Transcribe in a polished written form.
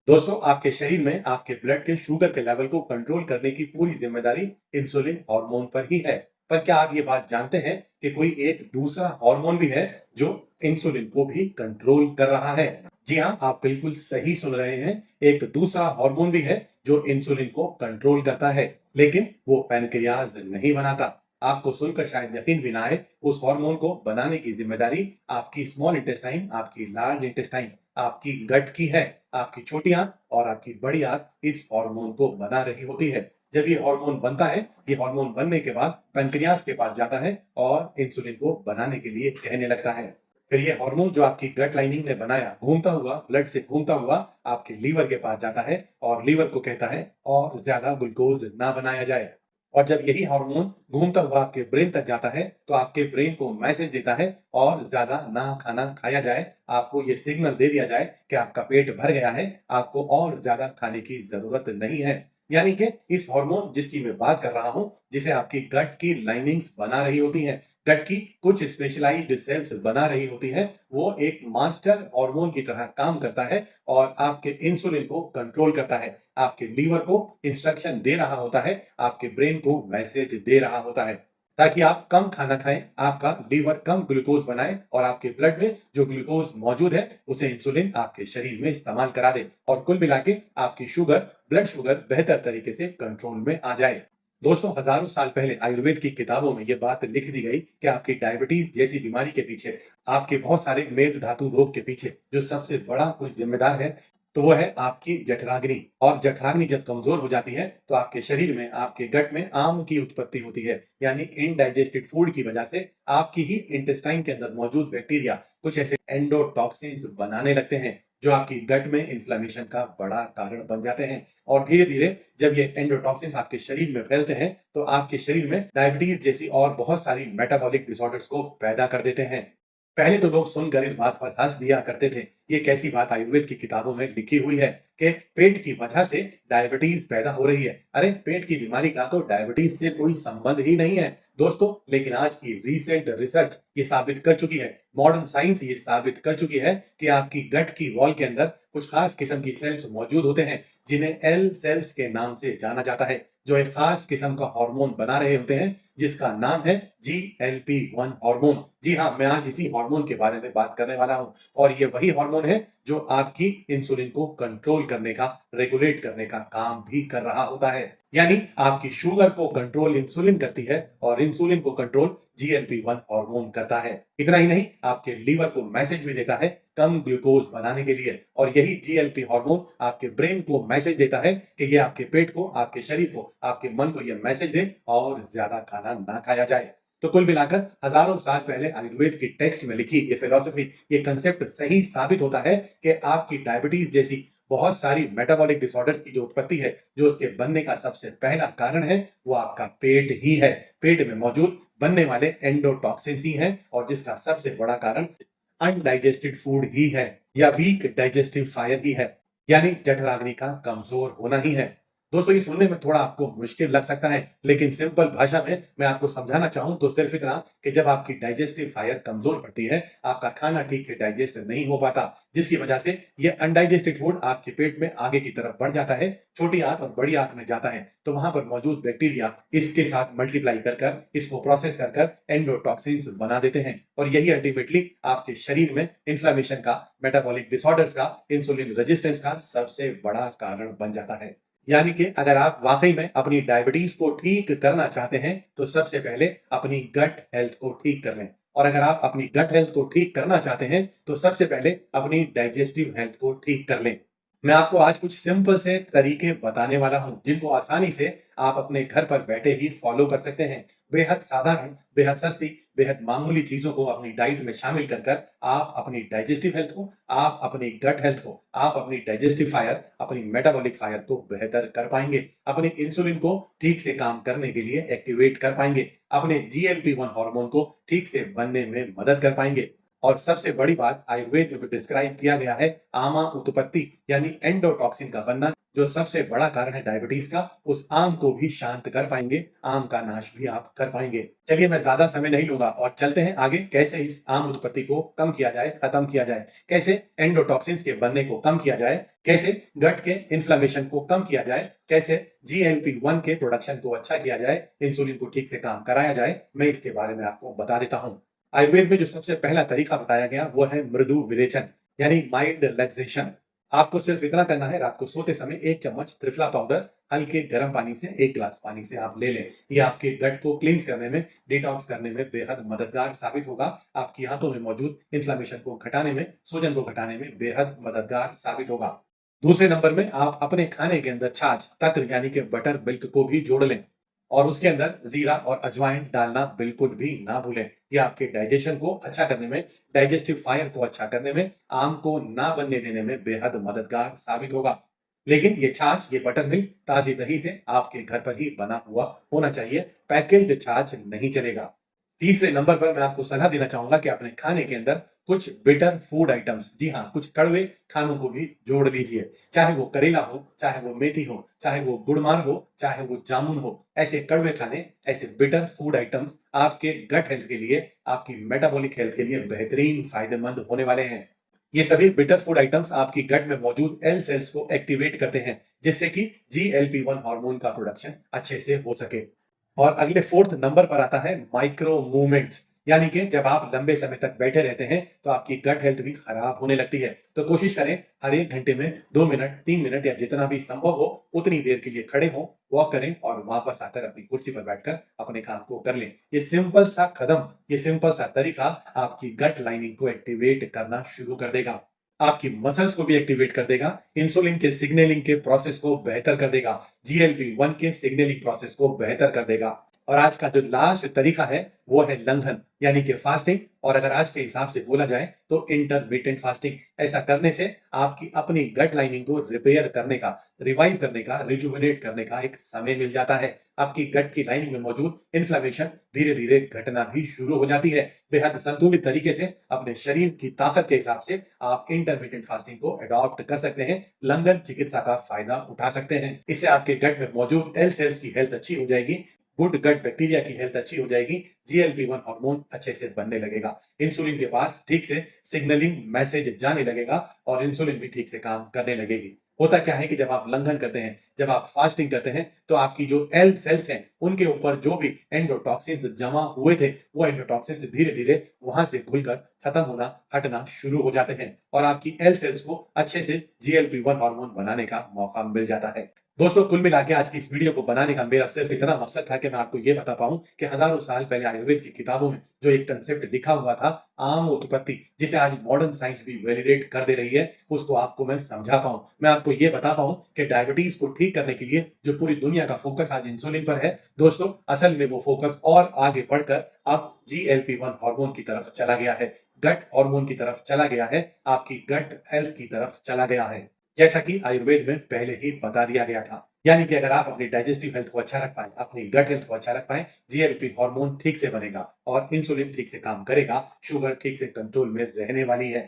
दोस्तों, आपके शरीर में आपके ब्लड के शुगर के लेवल को कंट्रोल करने की पूरी जिम्मेदारी इंसुलिन हार्मोन पर ही है। पर क्या आप ये बात जानते हैं कि कोई एक दूसरा हार्मोन भी है जो इंसुलिन को भी कंट्रोल कर रहा है? जी हाँ, आप बिल्कुल सही सुन रहे हैं। एक दूसरा हार्मोन भी है जो इंसुलिन को कंट्रोल करता है, लेकिन वो पैनक्रियाज नहीं बनाता। आपको सुनकर शायद यकीन भी ना आए, उस हार्मोन को बनाने की जिम्मेदारी आपकी स्मॉल इंटेस्टाइन, आपकी लार्ज इंटेस्टाइन, आपकी गट की है। आपकी छोटी आंत और आपकी बड़ी आंत इस हार्मोन को बना रही होती है। जब ये हार्मोन बनता है, ये हार्मोन बनने के बाद पैनक्रियाज के पास जाता है और इंसुलिन को बनाने के लिए कहने लगता है। फिर ये हार्मोन जो आपकी गट लाइनिंग ने बनाया, घूमता हुआ, ब्लड से घूमता हुआ आपके लीवर के पास जाता है और लीवर को कहता है और ज्यादा ग्लूकोज ना बनाया जाए। और जब यही हार्मोन घूमता हुआ आपके ब्रेन तक जाता है, तो आपके ब्रेन को मैसेज देता है और ज्यादा ना खाना खाया जाए। आपको ये सिग्नल दे दिया जाए कि आपका पेट भर गया है, आपको और ज्यादा खाने की जरूरत नहीं है। यानी कि इस हार्मोन जिसकी मैं बात कर रहा हूं, जिसे आपकी गट की लाइनिंग्स बना रही होती हैं, गट की कुछ स्पेशलाइज्ड सेल्स बना रही होती हैं, वो एक मास्टर हार्मोन की तरह काम करता है और आपके इंसुलिन को कंट्रोल करता है। आपके लीवर को इंस्ट्रक्शन दे रहा होता है, आपके ब्रेन को मैसेज दे रहा होता है, ताकि आप कम खाना खाएं, आपका लीवर कम ग्लूकोज बनाए और आपके ब्लड में जो ग्लूकोज मौजूद है, उसे इंसुलिन आपके शरीर में इस्तेमाल करा दे और कुल मिला के आपकी शुगर, ब्लड शुगर बेहतर तरीके से कंट्रोल में आ जाए। दोस्तों, हजारों साल पहले आयुर्वेद की किताबों में यह बात लिख दी गई कि आपकी डायबिटीज जैसी बीमारी के पीछे, आपके बहुत सारे मेद धातु रोग के पीछे जो सबसे बड़ा कोई जिम्मेदार है, तो वो है आपकी जठराग्नि। और जठराग्नि जब कमजोर हो जाती है, तो आपके शरीर में, आपके गट में आम की उत्पत्ति होती है। यानी इनडाइजेस्टेड फूड की वजह से आपकी ही इंटेस्टाइन के अंदर मौजूद बैक्टीरिया कुछ ऐसे एंडोटॉक्सिन्स बनाने लगते हैं, जो आपकी गट में इन्फ्लेमेशन का बड़ा कारण बन जाते हैं। और धीरे धीरे जब ये एंडोटॉक्सिन्स आपके शरीर में फैलते हैं, तो आपके शरीर में डायबिटीज जैसी और बहुत सारी मेटाबॉलिक डिसऑर्डर्स को पैदा कर देते हैं। पहले तो लोग सुनकर इस बात पर हंस दिया करते थे। ये कैसी बात आयुर्वेद की किताबों में लिखी हुई है कि पेट की वजह से डायबिटीज पैदा हो रही है। अरे, पेट की बीमारी का तो डायबिटीज से कोई संबंध ही नहीं है दोस्तों। लेकिन आज की रीसेंट रिसर्च ये साबित कर चुकी है, मॉडर्न साइंस ये साबित कर चुकी है कि आपकी गट की वॉल के अंदर कुछ खास किस्म की सेल्स मौजूद होते हैं, जिन्हें एल सेल्स के नाम से जाना जाता है, जो एक खास किस्म का हार्मोन बना रहे होते हैं, जिसका नाम है GLP-1 हार्मोन। जी हाँ, मैं आज इसी हार्मोन के बारे में बात करने वाला हूँ। और ये वही हार्मोन है जो आपकी इंसुलिन को कंट्रोल करने का, रेगुलेट करने का काम भी कर रहा होता है। यानी आपकी शुगर को कंट्रोल इंसुलिन करती है और इंसुलिन को कंट्रोल GLP-1 हार्मोन करता है। इतना ही नहीं, आपके लीवर को मैसेज भी देता है कम ग्लूकोज बनाने के लिए। और यही GLP हार्मोन आपके ब्रेन को मैसेज देता है कि ये आपके पेट को, आपके शरीर को, आपके मन को ये मैसेज दे और ज्यादा खाना ना खाया जाए। तो कुल मिलाकर हजारों साल पहले आयुर्वेद की टेक्स्ट में लिखी ये फिलॉसफी, ये कंसेप्ट सही साबित होता है कि आपकी डायबिटीज जैसी बहुत सारी मेटाबॉलिक डिसऑर्डर्स की जो उत्पत्ति है, जो उसके बनने का सबसे पहला कारण है, वो आपका पेट ही है। पेट में मौजूद बनने वाले एंडोटॉक्सिन्स ही हैं और जिसका सबसे बड़ा कारण अनडाइजेस्टेड फूड ही है या वीक डाइजेस्टिव फायर ही है, यानी जठराग्नि का कमजोर होना ही है। दोस्तों, ये सुनने में थोड़ा आपको मुश्किल लग सकता है, लेकिन सिंपल भाषा में मैं आपको समझाना चाहूं तो सिर्फ इतना कि जब आपकी डाइजेस्टिव फायर कमजोर पड़ती है, आपका खाना ठीक से डाइजेस्ट नहीं हो पाता, जिसकी वजह से ये अनडाइजेस्टेड फूड आपके पेट में आगे की तरफ बढ़ जाता है, छोटी आंत और बड़ी आंत में जाता है, तो वहां पर मौजूद बैक्टीरिया इसके साथ मल्टीप्लाई कर कर, इसको प्रोसेस कर कर एंडोटॉक्सिन्स बना देते हैं और यही अल्टीमेटली आपके शरीर में इन्फ्लेमेशन का, मेटाबॉलिक डिसऑर्डर्स का, इंसुलिन रेजिस्टेंस का सबसे बड़ा कारण बन जाता है। यानी कि अगर आप वाकई में अपनी डायबिटीज को ठीक करना चाहते हैं, तो सबसे पहले अपनी गट हेल्थ को ठीक कर लें। और अगर आप अपनी गट हेल्थ को ठीक करना चाहते हैं, तो सबसे पहले अपनी डाइजेस्टिव हेल्थ को ठीक कर लें। मैं आपको आज कुछ सिंपल से तरीके बताने वाला हूं, जिनको आसानी से आप अपने घर पर बैठे ही फॉलो कर सकते हैं। बेहद साधारण, बेहद सस्ती, बेहद मामूली चीजों को अपनी डाइट में शामिल कर कर आप अपनी डाइजेस्टिव हेल्थ को, आप अपनी गट हेल्थ को, आप अपनी डाइजेस्टिव फायर, अपनी मेटाबॉलिक फायर को बेहतर कर पाएंगे, अपने इंसुलिन को ठीक से काम करने के लिए एक्टिवेट कर पाएंगे, अपने GLP-1 हार्मोन को ठीक से बनने में मदद कर पाएंगे। और सबसे बड़ी बात, आयुर्वेद में डिस्क्राइब किया गया है आमा उत्पत्ति, यानी एंडोटॉक्सिन का बनना, जो सबसे बड़ा कारण है डायबिटीज का, उस आम को भी शांत कर पाएंगे, आम का नाश भी आप कर पाएंगे। चलिए मैं ज्यादा समय नहीं लूंगा और चलते हैं आगे, कैसे इस आम उत्पत्ति को कम किया जाए, खत्म किया जाए, कैसे एंडोटॉक्सिन्स के बनने को कम किया जाए, कैसे गट के इन्फ्लेमेशन को कम किया जाए, कैसे GLP-1 के प्रोडक्शन को अच्छा किया जाए, इंसुलिन को ठीक से काम कराया जाए, मैं इसके बारे में आपको बता देता हूं। आयुर्वेद में जो सबसे पहला तरीका बताया गया वो है मृदु विरेचन, यानी माइल्ड रिलैक्सेशन। आपको सिर्फ इतना करना है, रात को सोते समय 1 चम्मच त्रिफला पाउडर हल्के गर्म पानी से 1 ग्लास पानी से आप ले लें। ये आपके गट को क्लींस करने में, डिटॉक्स करने में बेहद मददगार साबित होगा। आपकी आंतों में मौजूद इन्फ्लेमेशन को घटाने में, सूजन को घटाने में बेहद मददगार साबित होगा। दूसरे नंबर में आप अपने खाने के अंदर छाछ, तत्र यानी कि बटर मिल्क को भी जोड़ लें और उसके अंदर जीरा और अजवाइन डालना बिल्कुल भी ना भूलें। ये आपके डाइजेशन को अच्छा करने में, डाइजेस्टिव फायर को अच्छा करने में, आम को ना बनने देने में बेहद मददगार साबित होगा। लेकिन ये छाछ, ये बटर मिल्क ताजी दही से आपके घर पर ही बना हुआ होना चाहिए, पैकेज्ड छाछ नहीं चलेगा। तीसरे नंबर पर मैं आपको सलाह देना चाहूंगा कि अपने खाने के अंदर कुछ बिटर फूड आइटम्स, जी हाँ, कुछ कड़वे खानों को भी जोड़ लीजिए। चाहे वो करेला हो, चाहे वो मेथी हो, चाहे वो गुड़मार हो, चाहे वो जामुन हो, ऐसे कड़वे खाने, ऐसे बिटर फूड आइटम्स आपके गट हेल्थ के लिए, आपकी मेटाबॉलिक हेल्थ के लिए बेहतरीन फायदेमंद होने वाले हैं। ये सभी बिटर फूड आइटम्स आपकी गट में मौजूद एल सेल्स को एक्टिवेट करते हैं, जिससे कि GLP-1 हार्मोन का प्रोडक्शन अच्छे से हो सके। और अगले फोर्थ नंबर पर आता है माइक्रो मूवमेंट्स, यानी कि जब आप लंबे समय तक बैठे रहते हैं तो आपकी गट हेल्थ भी खराब होने लगती है। तो कोशिश करें हर 1 घंटे में 2 मिनट, 3 मिनट या जितना भी संभव हो उतनी देर के लिए खड़े हों, वॉक करें और वापस आकर अपनी कुर्सी पर बैठकर अपने काम को कर लें। ये सिंपल सा कदम, ये सिंपल सा तरीका आपकी गट लाइनिंग को एक्टिवेट करना शुरू कर देगा। आपकी मसल्स को भी एक्टिवेट कर देगा, इंसुलिन के सिग्नलिंग के प्रोसेस को बेहतर कर देगा, GLP-1 के सिग्नलिंग प्रोसेस को बेहतर कर देगा। और आज का जो लास्ट तरीका है वो है लंघन, यानी कि फास्टिंग, और अगर आज के हिसाब से बोला जाए तो इंटरमिटेंट फास्टिंग। ऐसा करने से आपकी अपनी गट लाइनिंग को रिपेयर करने का, रिवाइव करने का, रिजुविनेट करने का एक समय मिल जाता है। आपकी गट की लाइनिंग में मौजूद इन्फ्लेमेशन धीरे धीरे घटना भी शुरू हो जाती है। बेहद संतुलित तरीके से अपने शरीर की ताकत के हिसाब से आप इंटरमिटेंट फास्टिंग को अडॉप्ट कर सकते हैं, लंघन चिकित्सा का फायदा उठा सकते हैं। इससे आपके गट में मौजूद एल सेल्स की हेल्थ अच्छी हो जाएगी, गुड गट बैक्टीरिया की हेल्थ अच्छी हो जाएगी, GLP-1 हार्मोन अच्छे से बनने लगेगा, इंसुलिन के पास ठीक से सिग्नलिंग मैसेज जाने लगेगा और इंसुलिन भी ठीक से काम करने लगेगी। होता क्या है कि जब आप लंघन करते हैं, जब आप फास्टिंग करते हैं, तो आपकी जो एल सेल्स हैं उनके ऊपर जो भी एंडोटॉक्सिन्स जमा हुए थे, वो एंडोटॉक्सिन्स धीरे धीरे वहां से घुलकर खत्म होना, हटना शुरू हो जाते हैं और आपकी एल सेल्स को अच्छे से GLP-1 हार्मोन बनाने का मौका मिल जाता है। दोस्तों, कुल मिला के आज की इस वीडियो को बनाने का मेरा सिर्फ इतना मकसद था कि मैं आपको ये बता पाऊँ कि हज़ारों साल पहले आयुर्वेद की किताबों में जो एक कांसेप्ट लिखा हुआ था, आम उत्पत्ति, जिसे आज मॉडर्न साइंस भी वैलिडेट कर दे रही है, उसको आपको मैं समझा पाऊँ। मैं आपको ये बता पाऊँ कि डायबिटीज़ को ठीक करने के लिए जो पूरी दुनिया का फोकस आज इंसुलिन पर है, दोस्तों, असल में वो फोकस और आगे बढ़कर अब GLP-1 हार्मोन की तरफ चला गया है, गट हार्मोन की तरफ चला गया है, आपकी गट हेल्थ की तरफ चला गया है। जैसा कि आयुर्वेद में पहले ही बता दिया गया था। यानी कि अगर आप अपनी डाइजेस्टिव हेल्थ को अच्छा रख पाएँ, अपनी गट हेल्थ को अच्छा रख पाएँ, GLP हार्मोन ठीक से बनेगा और इंसुलिन ठीक से काम करेगा, शुगर ठीक से कंट्रोल में रहने वाली है।